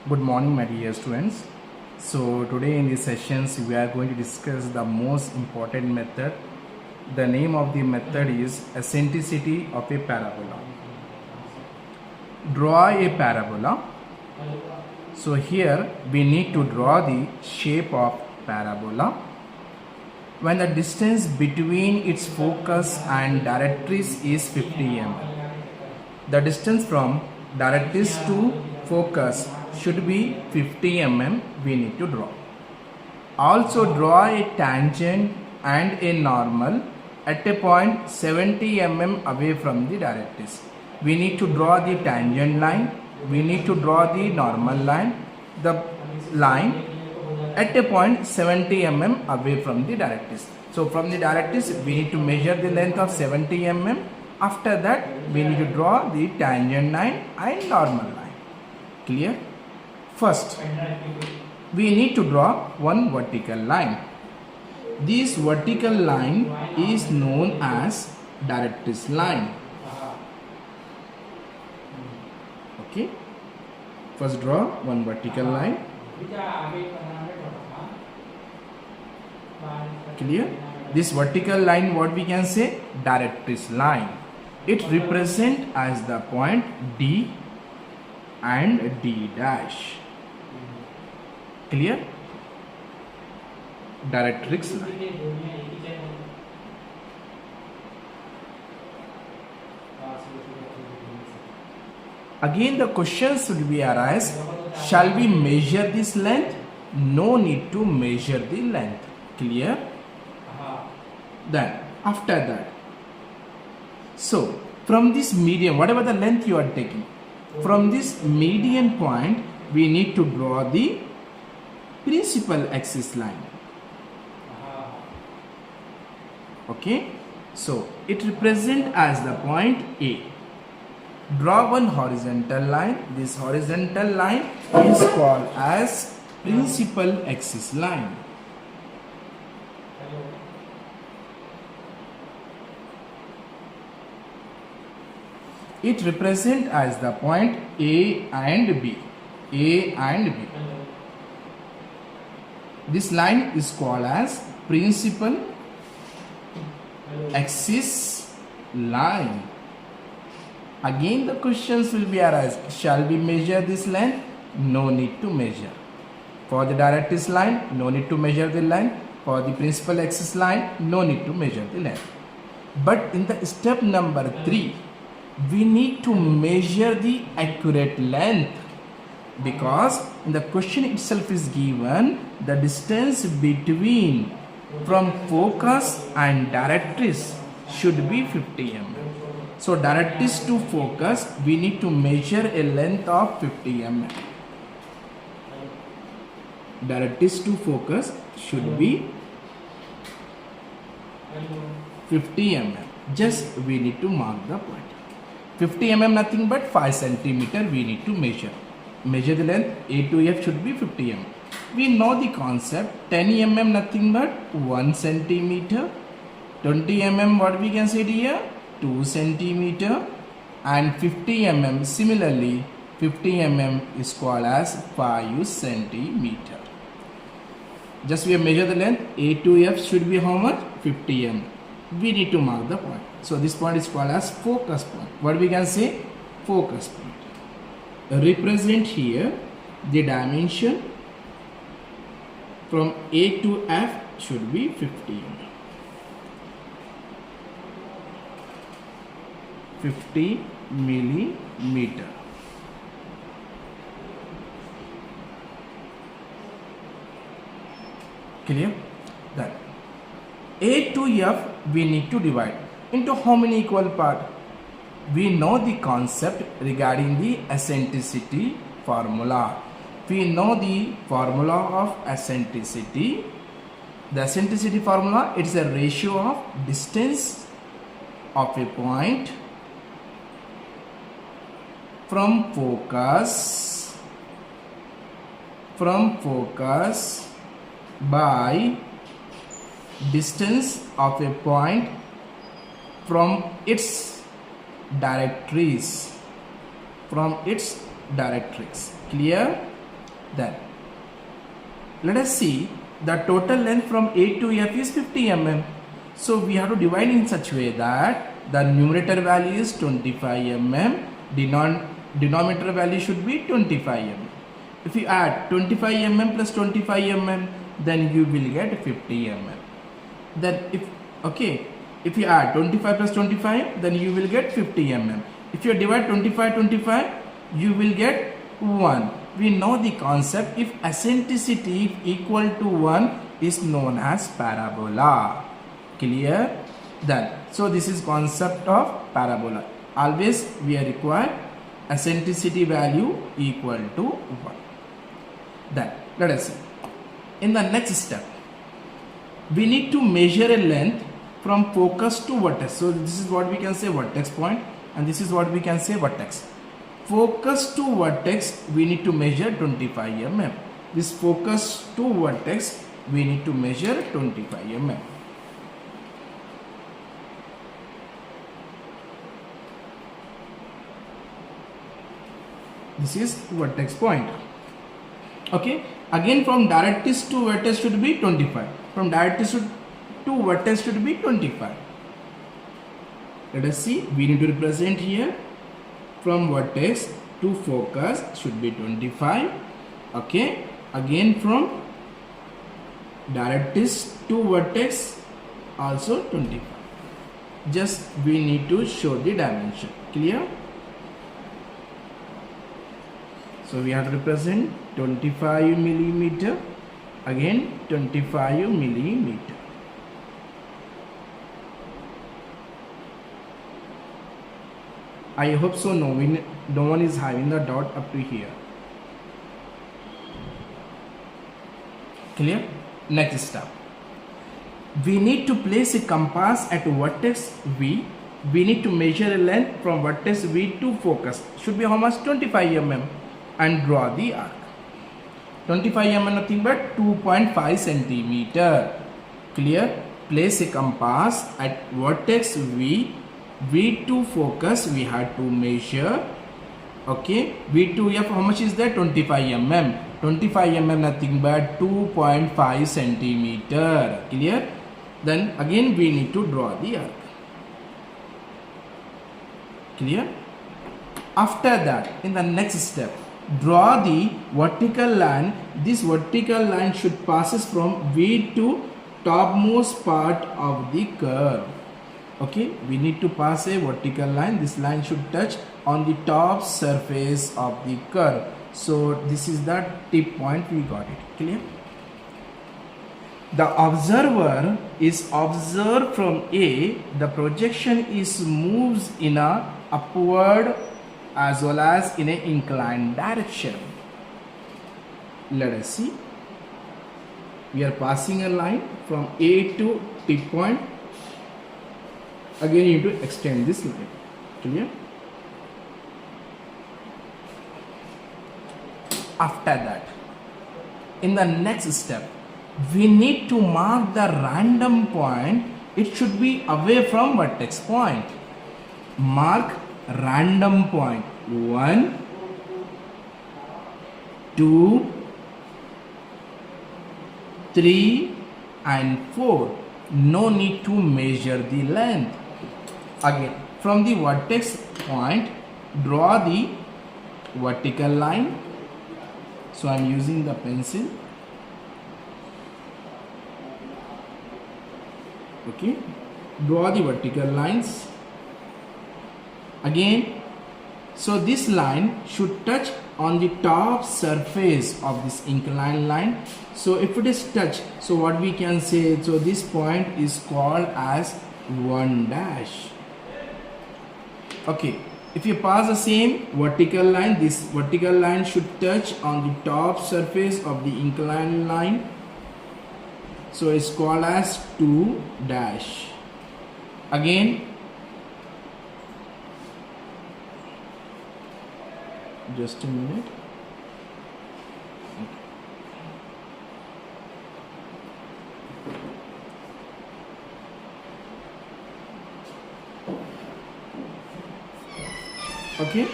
Good morning, my dear students. So today in these sessions we are going to discuss the most important method. The name of the method is eccentricity of a parabola. Draw a parabola. So here we need to draw the shape of parabola. When the distance between its focus and directrix is 50 mm. The distance from directrix to focus should be 50 mm we need to draw. Also draw a tangent and a normal at a point 70 mm away from the directrix. We need to draw the tangent line, we need to draw the normal line, the line at a point 70 mm away from the directrix. So from the directrix we need to measure the length of 70 mm. After that we need to draw the tangent line and normal line. Clear? First, we need to draw one vertical line. This vertical line is known as directrix line. Okay. First draw one vertical line. Clear? This vertical line, what we can say? Directrix line. It represents as the point D and D dash. Clear? Directrix line. Again the questions will be arise, shall we measure this length? No need to measure the length. Clear? Then after that, so from this median, whatever the length you are taking, from this median point we need to draw the principal axis line. Okay, so it represents as the point A. Draw one horizontal line. This horizontal line is called as principal axis line. It represents as the point A and B. A and B. This line is called as principal axis line. Again the questions will be arise, shall we measure this length? No need to measure. For the directrix line, no need to measure the length. For the principal axis line, no need to measure the length. But in the step number 3, we need to measure the accurate length, because in the question itself is given the distance between from focus and directrix should be 50 mm. So directrix to focus we need to measure a length of 50 mm. Directrix to focus should be 50 mm. Just we need to mark the point. 50 mm nothing but 5 cm we need to measure. Measure the length A to F should be 50 mm. We know the concept. 10 mm nothing but 1 cm. 20 mm what we can say here? 2 cm. And 50 mm similarly 50 mm is called as 5 cm. Just we have measured the length. A to F should be how much? 50 mm. We need to mark the point. So this point is called as focus point. What we can say? Focus point. Represent here the dimension from A to F should be 50 mm. 50 millimeter. Clear? That A to F we need to divide into how many equal parts? We know the concept regarding the eccentricity formula. We know the formula of eccentricity. The eccentricity formula, it is a ratio of distance of a point from focus by distance of a point from its directrix. from its directrix. Clear? Then let us see the total length from A to F is 50 mm. So we have to divide in such way that the numerator value is 25 mm, denominator value should be 25 mm. If you add 25 mm plus 25 mm, then you will get 50 mm. Then if you add 25 plus 25, then you will get 50 mm. If you divide 25, you will get 1. We know the concept. If eccentricity equal to 1 is known as parabola. Clear? Then so this is concept of parabola. Always we are required eccentricity value equal to 1. Then let us see. In the next step, we need to measure a length from focus to vertex. So this is what we can say vertex point, and this is what we can say vertex. Focus to vertex, we need to measure 25 mm. This focus to vertex, we need to measure 25 mm. This is vertex point. Okay. Again, from directrix to vertex should be 25. From directrix to vertex should be 25. Let us see. We need to represent here. From vertex to focus should be 25. Okay. Again, from directrix to vertex also 25. Just we need to show the dimension. Clear? So we have to represent 25 millimeter. Again 25 millimeter. I hope so no one is having the doubt up to here. Clear? Next step. We need to place a compass at vertex V. We need to measure a length from vertex V to focus. Should be how much? 25 mm. And draw the arc. 25 mm nothing but 2.5 centimeter. Clear? Place a compass at vertex V. V to focus we had to measure. Okay. V to F how much is that? 25 mm. 25 mm nothing but 2.5 centimeter. Clear? Then again we need to draw the arc. Clear? After that, in the next step, draw the vertical line. This vertical line should passes from V to topmost part of the curve. Okay, we need to pass a vertical line. This line should touch on the top surface of the curve. So this is the tip point, we got it. Clear? The observer is observed from A. The projection is moves in a upward as well as in an inclined direction. Let us see. We are passing a line from A to tip point. Again you need to extend this line. Clear? After that, in the next step, we need to mark the random point. It should be away from vertex point. Mark random point 1, 2, 3 and 4. No need to measure the length. Again, from the vertex point, draw the vertical line. So I am using the pencil. Okay, draw the vertical lines. Again, so this line should touch on the top surface of this inclined line. So if it is touched, so what we can say, so this point is called as 1 dash. Okay, if you pass the same vertical line, this vertical line should touch on the top surface of the inclined line. So it's called as 2 dash. Again, just a minute. Okay,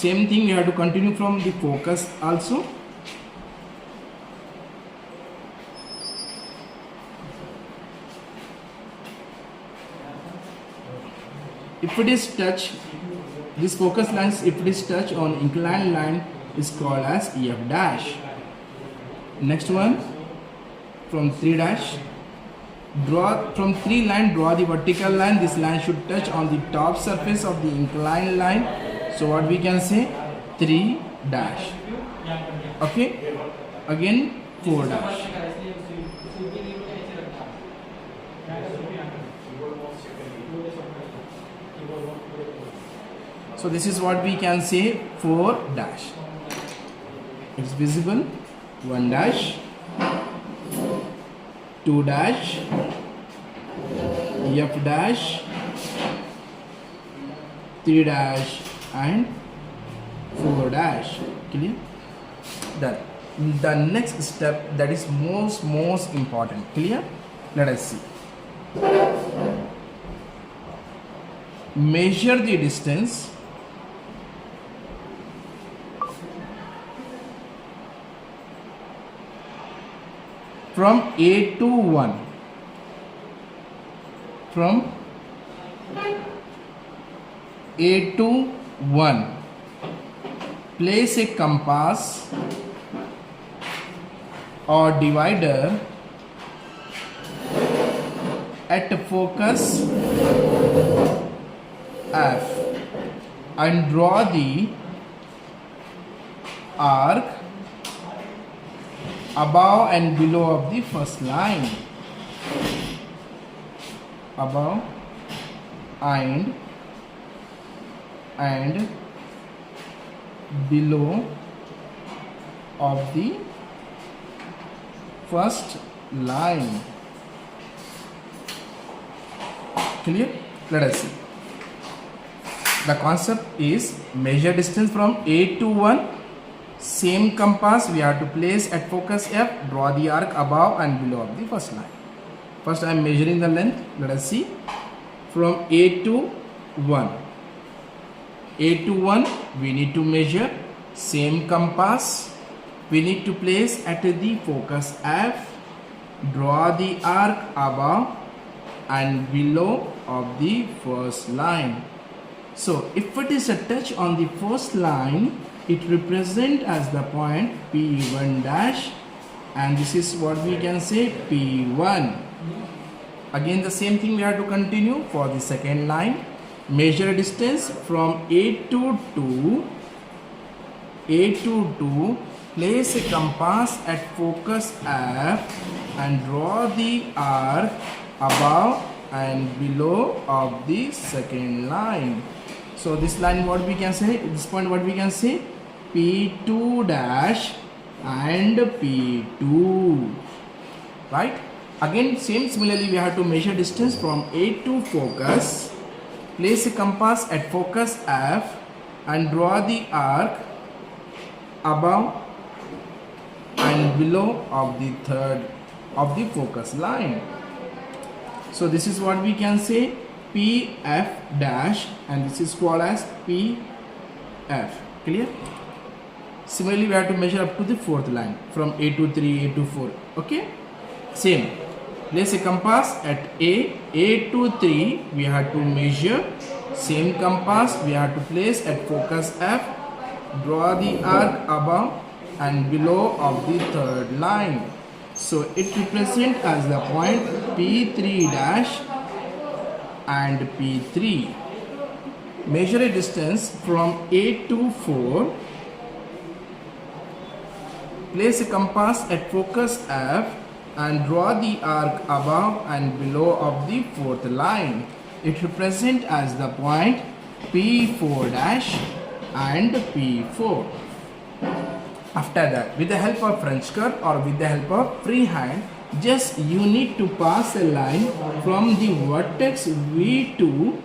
Same thing we have to continue from the focus also. If it is touch, this focus line, if it is touch on inclined line, is called as EF dash. Next one, from 3 dash, draw from 3 line, draw the vertical line. This line should touch on the top surface of the inclined line. So what we can say, 3 dash. Okay, again 4 dash. So this is what we can say, 4 dash. It's visible. 1 dash, 2 dash, F dash, 3 dash and 4 dash. Clear? Done. The next step, that is most important. Clear? Let us see. Measure the distance from A to 1. From A to 1. Place a compass or divider at focus F and draw the arc above and below of the first line. Above and below of the first line. Clear? Let us see. The concept is measure distance from A to 1. Same compass we have to place at focus F, draw the arc above and below of the first line. First I am measuring the length. Let us see. From A to 1. A to 1 we need to measure. Same compass we need to place at the focus F, draw the arc above and below of the first line. So if it is a touch on the first line, it represents as the point P1 dash, and this is what we can say, P1. Again the same thing we have to continue for the second line. Measure distance from A to 2. A to 2. Place a compass at focus F and draw the arc above and below of the second line. So this line, what we can say, at this point what we can say, P2 dash and P2, right? Again similarly we have to measure distance from A to focus, place a compass at focus F and draw the arc above and below of the third of the focus line. So this is what we can say, PF dash, and this is called as PF. Clear? Similarly we have to measure up to the fourth line from A to 3, A to 4. Okay, same. Place a compass at A to 3 we have to measure. Same compass we have to place at focus F, draw the arc above and below of the third line. So it represents as the point P3 dash and P3. Measure a distance from A to 4. Place a compass at focus F and draw the arc above and below of the fourth line. It represents as the point P4 dash and P4. After that, with the help of French curve or with the help of freehand, just you need to pass a line from the vertex V to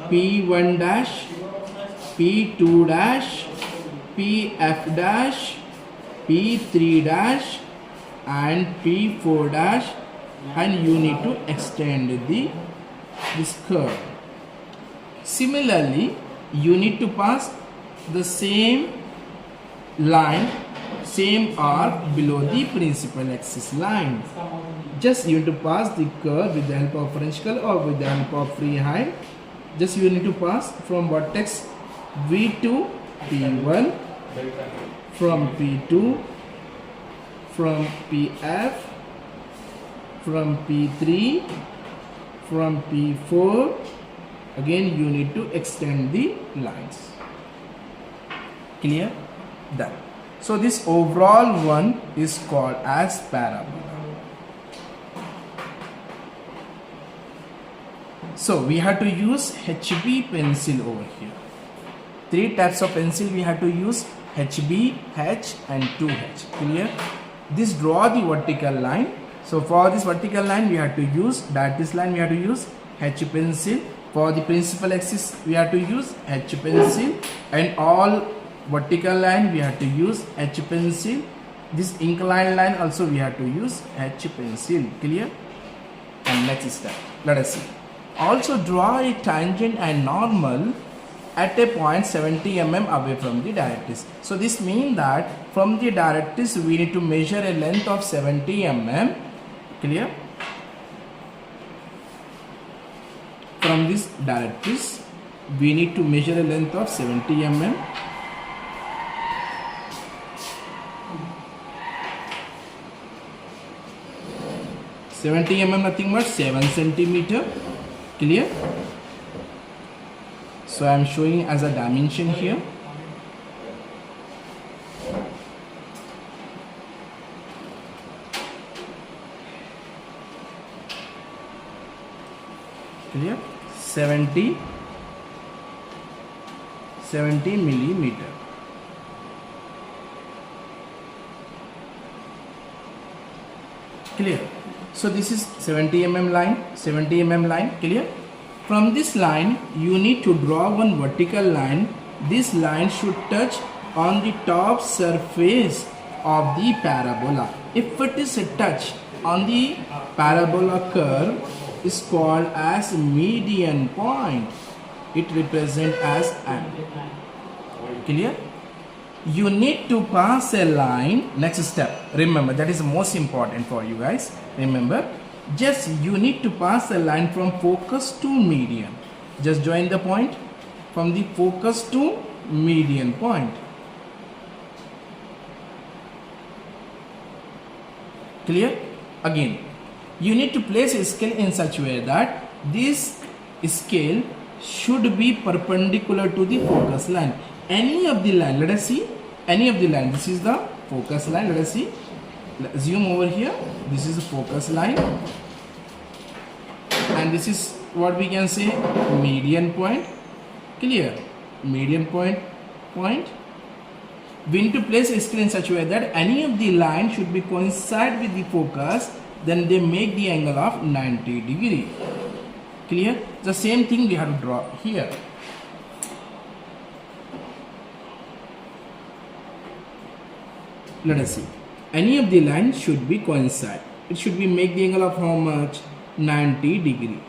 P1 dash, P2 dash, PF dash, P3 dash and P4 dash, and you need to extend this curve. Similarly, you need to pass the same line, same arc below the principal axis line. Just you need to pass the curve with the help of French curve or with the help of freehand. Just you need to pass from vertex V to P1, from P2, from PF, from P3, from P4. Again you need to extend the lines. Clear? Done. So this overall one is called as parabola. So we have to use HB pencil over here. 3 types of pencil we have to use: HB, H and 2H. Clear? This draw the vertical line. So for this vertical line we have to use directrix line, we have to use H pencil. For the principal axis we have to use H pencil, and all vertical line we have to use H pencil. This inclined line also we have to use H pencil. Clear? And next step, let us see. Also draw a tangent and normal at a point 70 mm away from the directrix. So this means that from the directrix we need to measure a length of 70 mm. Clear? From this directrix we need to measure a length of 70 mm. Nothing but 7 centimeter. Clear? So I am showing as a dimension here. Clear? 70 millimeter. Clear? So this is 70 mm line. Clear? From this line you need to draw one vertical line. This line should touch on the top surface of the parabola. If it is a touch on the parabola curve, is called as median point. It represents as M. Clear? You need to pass a line. Next step, remember, that is most important for you guys. Remember, just you need to pass a line from focus to median. Just join the point from the focus to median point. Clear? Again, you need to place a scale in such a way that this scale should be perpendicular to the focus line. Any of the line, let us see, any of the line, this is the focus line, let us see, zoom over here, this is the focus line, and this is what we can say median point. Clear? Median point. We need to place a scale in such a way that any of the line should be coincide with the focus, then they make the angle of 90 degree. Clear? The same thing we have to draw here. Let us see. Any of the lines should be coincide. It should be make the angle of how much? 90 degree.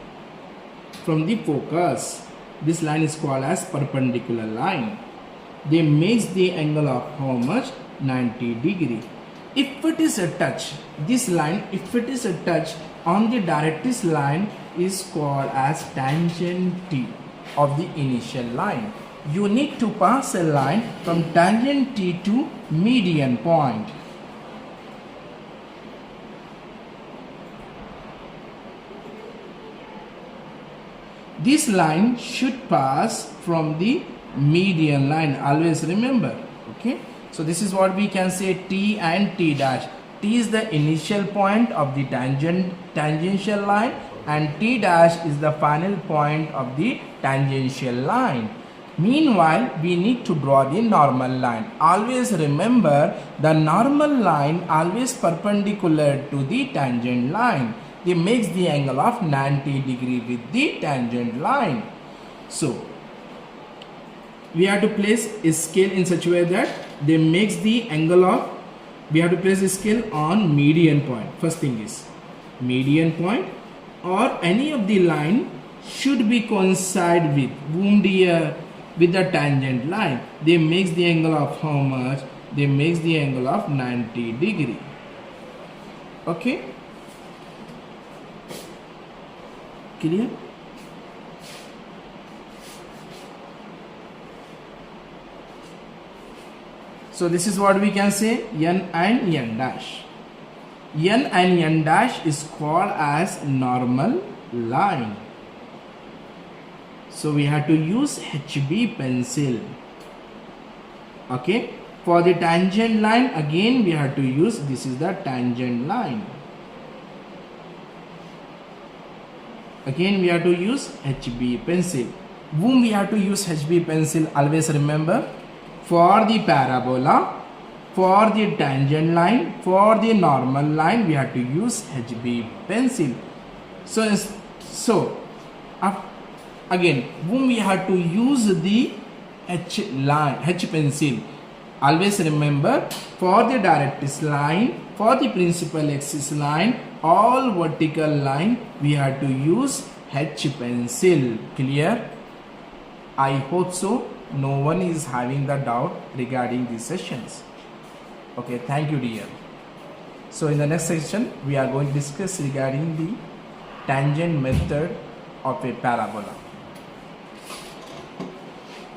From the focus, this line is called as perpendicular line. They makes the angle of how much? 90 degree. If it is a touch, this line, if it is a touch on the directrix line, is called as tangent T of the initial line. You need to pass a line from tangent T to median point. This line should pass from the median line, always remember. Okay, so this is what we can say T and T dash. T is the initial point of the tangential line, and T dash is the final point of the tangential line. Meanwhile, we need to draw the normal line. Always remember, the normal line always perpendicular to the tangent line. They makes the angle of 90 degree with the tangent line. So we have to place a scale in such a way that they makes the angle of, we have to place a scale on median point. First thing is median point, or any of the line should be coincide with whom, dear? with the tangent line. They makes the angle of how much? They makes the angle of 90 degree. Okay, clear? So this is what we can say, n and n dash. N and n dash is called as normal line. So we have to use HB pencil. Okay, for the tangent line again we have to use, this is the tangent line. Again we have to use HB pencil. Whom we have to use HB pencil? Always remember, for the parabola, for the tangent line, for the normal line, we have to use HB pencil. Again, whom we have to use the H pencil. Always remember, for the directrix line, for the principal axis line, all vertical line, we have to use H pencil. Clear? I hope so. No one is having the doubt regarding these sessions. Okay, thank you dear. So in the next section we are going to discuss regarding the tangent method of a parabola.